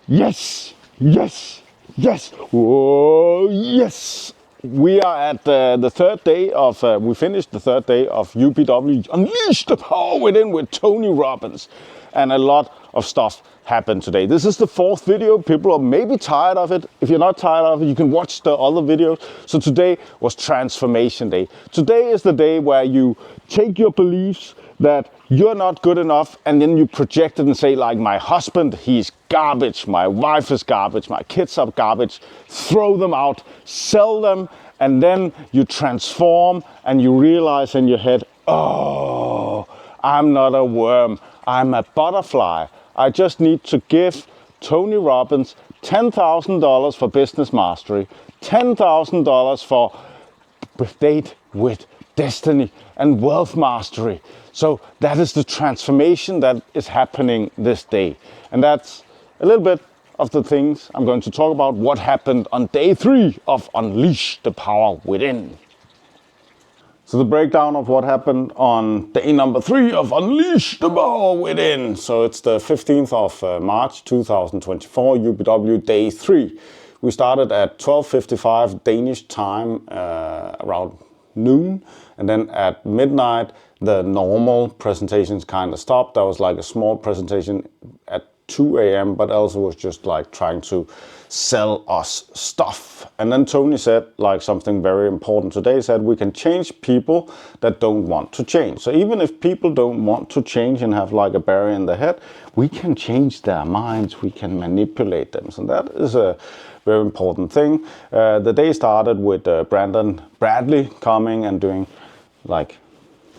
Yes, yes, yes, whoa, yes. We are at the third day of, we finished the third day of UPW, Unleash the Power Within with Tony Robbins. And a lot of stuff happened today. This is the fourth video. People are maybe tired of it. If you're not tired of it, you can watch the other videos. So today was Transformation Day. Today is the day where you take your beliefs that you're not good enough and then you project it and say, like, my husband, he's garbage, my wife is garbage, my kids are garbage. Throw them out, sell them, and then you transform and you realize in your head, oh, I'm not a worm, I'm a butterfly. I just need to give Tony Robbins $10,000 for business mastery, $10,000 for date with destiny and wealth mastery. So that is the transformation that is happening this day. And that's a little bit of the things I'm going to talk about, what happened on day 3 of Unleash the Power Within. So the breakdown of what happened on day number 3 of Unleash the Power Within. So it's the 15th of March 2024, UPW day 3. We started at 12:55 Danish time, around noon, and then at midnight the normal presentations kind of stopped. There was like a small presentation at 2 a.m. but also was just like trying to sell us stuff. And then Tony said like something very important today. He said we can change people that don't want to change. So even if people don't want to change and have like a barrier in their head, we can change their minds, we can manipulate them. So that is a very important thing. The day started with Brandon Bradley coming and doing like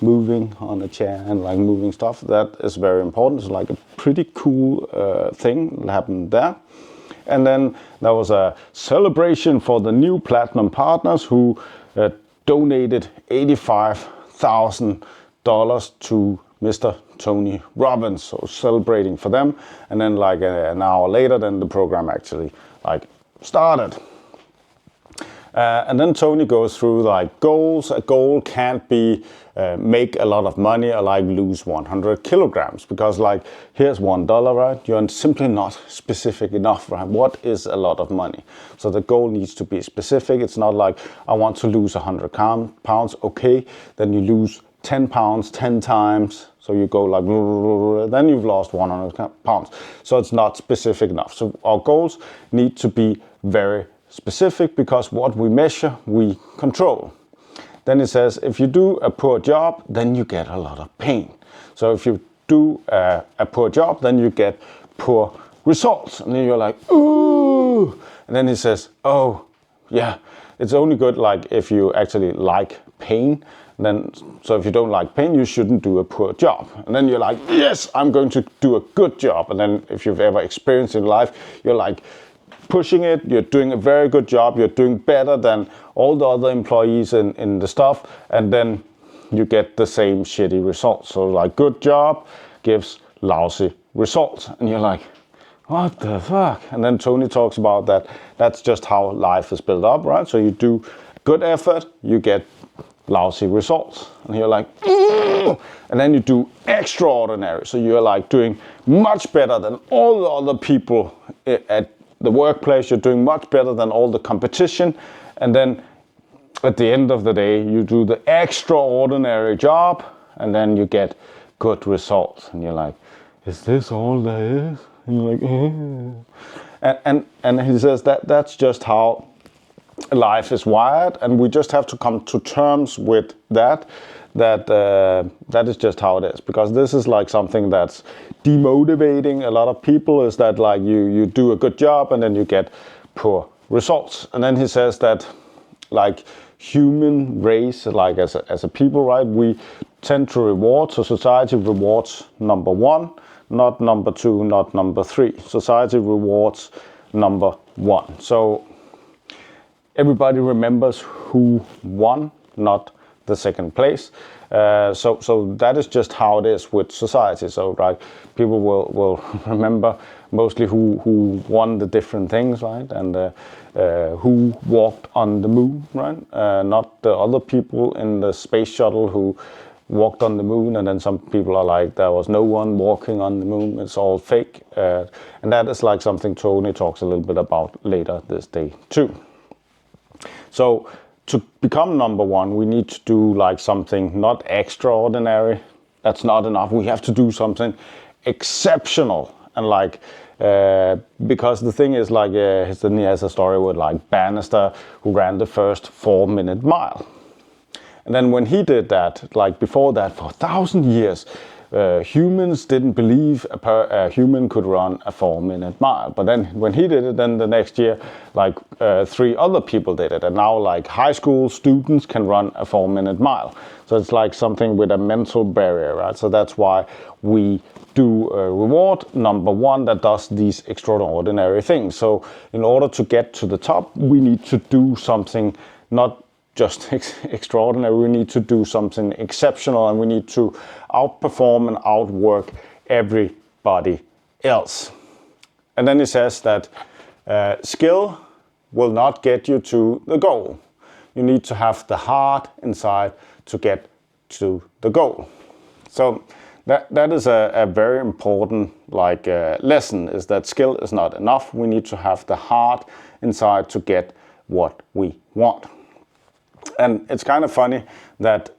moving on a chair and like moving stuff. That is very important. It's like a pretty cool thing that happened there. And then there was a celebration for the new platinum partners who donated $85,000 to Mr. Tony Robbins. So celebrating for them. And then like an hour later, then the program actually like started. And then Tony goes through like goals. A goal can't be make a lot of money or like lose 100 kilograms, because like here's $1, right? You're simply not specific enough, right? What is a lot of money? So the goal needs to be specific. It's not like I want to lose 100 pounds. Okay, then you lose 10 pounds 10 times. So you go like, then you've lost 100 pounds. So it's not specific enough. So our goals need to be very specific, because what we measure, we control. Then it says, if you do a poor job, then you get a lot of pain. So if you do a poor job, then you get poor results. And then you're like, ooh. And then he says, oh, yeah, it's only good like if you actually like pain. Then, so if you don't like pain, you shouldn't do a poor job. And then you're like, yes, I'm going to do a good job. And then if you've ever experienced in life, you're like, pushing it, you're doing a very good job, you're doing better than all the other employees in the stuff, and then you get the same shitty results. So like good job gives lousy results, and you're like, what the fuck? And then Tony talks about that. That's just how life is built up, right? So you do good effort, you get lousy results, and you're like, and then you do extraordinary. So you're like doing much better than all the other people at the workplace. You're doing much better than all the competition, and then at the end of the day you do the extraordinary job, and then you get good results, and you're like, is this all there is? And you're like, and he says that that's just how life is wired, and we just have to come to terms with that is just how it is, because this is like something that's demotivating a lot of people, is that like you do a good job and then you get poor results. And then he says that like human race, like as a people, right, we tend to reward, so society rewards number 1, not number 2, not number 3. Society rewards number 1. So everybody remembers who won, not the second place. So that is just how it is with society. So right, people will remember mostly who won the different things, right, and who walked on the moon, right, not the other people in the space shuttle who walked on the moon, and then some people are like, there was no one walking on the moon, it's all fake. And that is like something Tony talks a little bit about later this day too. So to become number one, we need to do like something not extraordinary. That's not enough. We have to do something exceptional. And like, because the thing is like, he has a story with like Bannister, who ran the first 4-minute mile. And then when he did that, like before that, for 1,000 years, humans didn't believe a human could run a 4-minute mile. But then when he did it, then the next year, like 3 other people did it. And now like high school students can run a 4-minute mile. So it's like something with a mental barrier, right? So that's why we do reward number one that does these extraordinary things. So in order to get to the top, we need to do something not just extraordinary, we need to do something exceptional, and we need to outperform and outwork everybody else. And then he says that skill will not get you to the goal. You need to have the heart inside to get to the goal. So that is a very important like lesson, is that skill is not enough. We need to have the heart inside to get what we want. And it's kind of funny that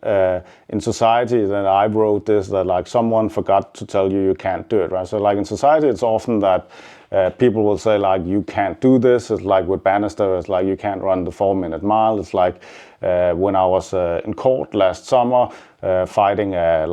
in society, that I wrote this, that like someone forgot to tell you can't do it, right? So like in society, it's often that people will say like, you can't do this. It's like with Bannister, it's like you can't run the 4-minute mile. It's like when I was in court last summer fighting a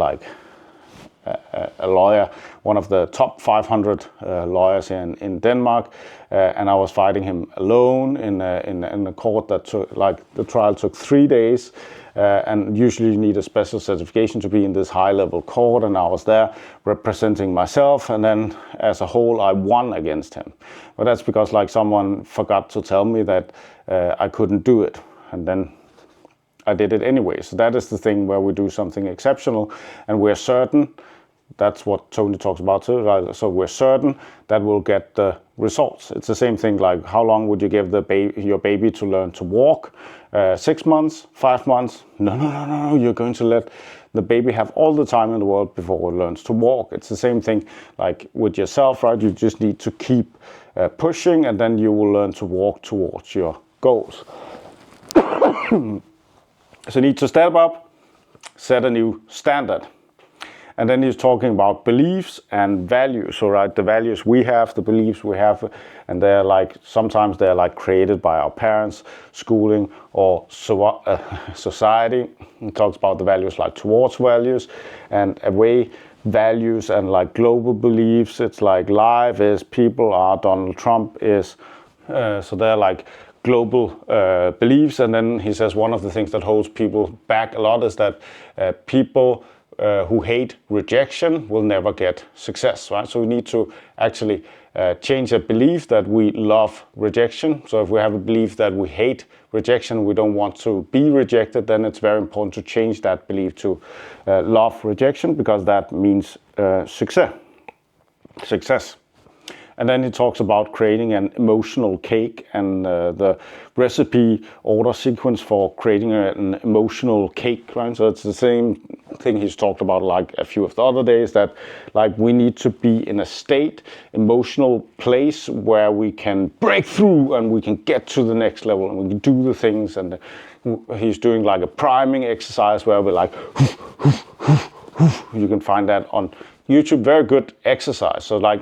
lawyer, one of the top 500 lawyers in Denmark, and I was fighting him alone in a court that took, like, the trial took 3 days, and usually you need a special certification to be in this high-level court, and I was there representing myself, and then as a whole I won against him. But that's because like someone forgot to tell me that I couldn't do it, and then I did it anyway. So that is the thing where we do something exceptional, and we're certain. That's what Tony talks about too, right? So we're certain that we'll get the results. It's the same thing like, how long would you give your baby to learn to walk? 6 months, 5 months? No. You're going to let the baby have all the time in the world before it learns to walk. It's the same thing like with yourself, right? You just need to keep pushing, and then you will learn to walk towards your goals. So you need to step up, set a new standard. And then he's talking about beliefs and values. So right, the values we have, the beliefs we have, and they're like, sometimes they're like created by our parents, schooling, or society. He talks about the values like towards values and away values, and like global beliefs. It's like life is, people are, Donald Trump is. So they're like global beliefs. And then he says one of the things that holds people back a lot is that people who hate rejection will never get success, right? So we need to actually change a belief that we love rejection. So if we have a belief that we hate rejection, we don't want to be rejected, then it's very important to change that belief to love rejection, because that means success. And then he talks about creating an emotional cake, and the recipe order sequence for creating an emotional cake, right? So it's the same thing he's talked about like a few of the other days, that like we need to be in a state, emotional place where we can break through and we can get to the next level and we can do the things. And he's doing like a priming exercise where we're like, you can find that on YouTube, very good exercise. So like,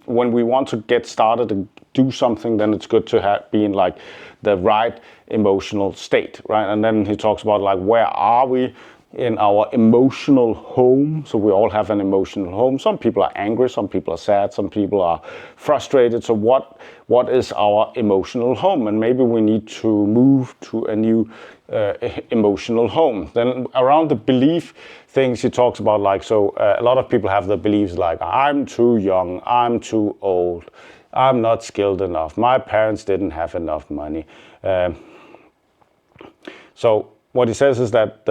when we want to get started and do something, then it's good to be in like the right emotional state, right? And then he talks about like, where are we in our emotional home? So we all have an emotional home. Some people are angry, some people are sad, some people are frustrated. So what is our emotional home? And maybe we need to move to a new emotional home. Then around the belief things he talks about, like, so a lot of people have the beliefs like, I'm too young, I'm too old, I'm not skilled enough, my parents didn't have enough money. So what he says is that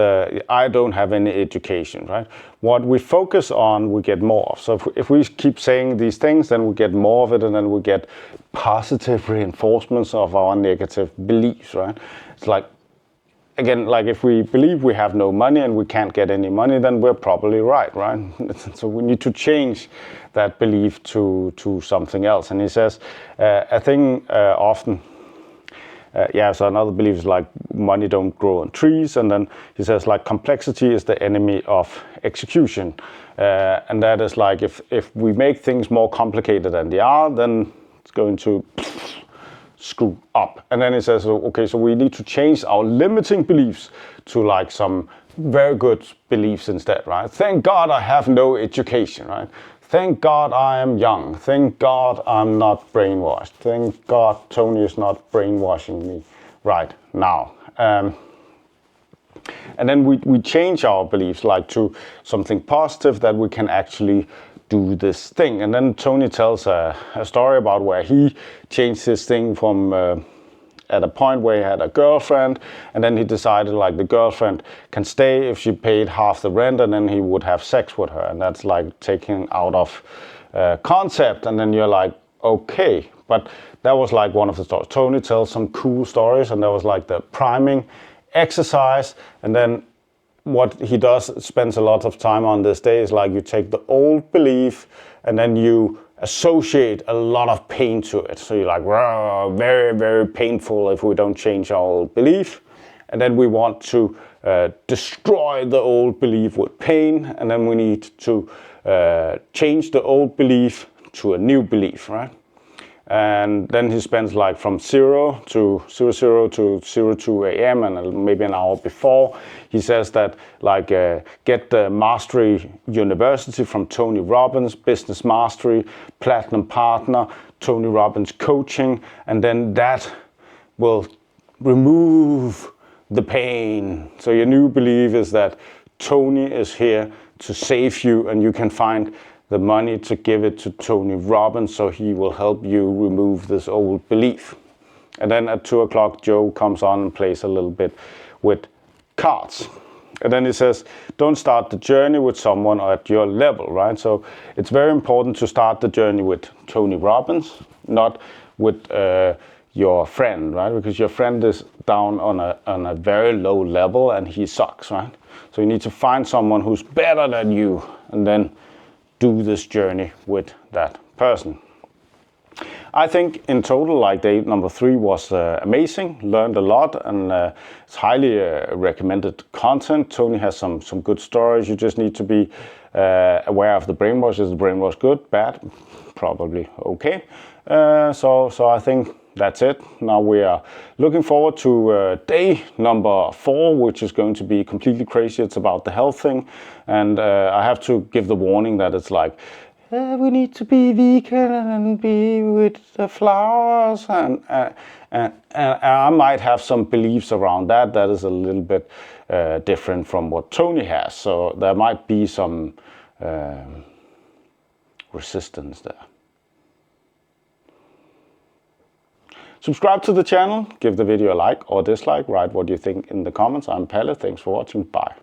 I don't have any education, right? What we focus on, we get more of. So if we keep saying these things, then we get more of it, and then we get positive reinforcements of our negative beliefs, right? It's like again, like if we believe we have no money and we can't get any money, then we're probably right? So we need to change that belief to something else. And he says, a thing often, so another belief is like money don't grow on trees. And then he says like complexity is the enemy of execution. And that is like if we make things more complicated than they are, then it's going to screw up. And then he says, okay, so we need to change our limiting beliefs to like some very good beliefs instead, right? Thank God I have no education, right? Thank God I am young. Thank God I'm not brainwashed. Thank God Tony is not brainwashing me right now. And then we change our beliefs like to something positive, that we can actually do this thing. And then Tony tells a story about where he changed his thing from at a point where he had a girlfriend, and then he decided like the girlfriend can stay if she paid half the rent, and then he would have sex with her. And that's like taking out of concept. And then you're like, okay, but that was like one of the stories. Tony tells some cool stories, and that was like the priming exercise. And then what he does, spends a lot of time on this day, is like you take the old belief and then you associate a lot of pain to it. So you're like, very, very painful if we don't change our old belief. And then we want to destroy the old belief with pain. And then we need to change the old belief to a new belief, right? And then he spends like from 0 to 02 a.m. and maybe an hour before. He says that like get the Mastery University from Tony Robbins, Business Mastery, Platinum Partner, Tony Robbins Coaching, and then that will remove the pain. So your new belief is that Tony is here to save you, and you can find the money to give it to Tony Robbins, so he will help you remove this old belief. And then at 2 o'clock, Joe comes on and plays a little bit with cards. And then he says, don't start the journey with someone at your level, right? So it's very important to start the journey with Tony Robbins, not with your friend, right? Because your friend is down on a very low level and he sucks, right? So you need to find someone who's better than you, and then do this journey with that person. I think in total, like day number 3 was amazing, learned a lot, and it's highly recommended content. Tony has some good stories. You just need to be aware of the brainwash. Is the brainwash good, bad? Probably okay. So I think that's it. Now we are looking forward to day number 4, which is going to be completely crazy. It's about the health thing, and I have to give the warning that it's like, we need to be vegan and be with the flowers, and I might have some beliefs around that is a little bit different from what Tony has. So there might be some resistance there. Subscribe to the channel, give the video a like or dislike, write what you think in the comments. I'm Palle, thanks for watching, bye.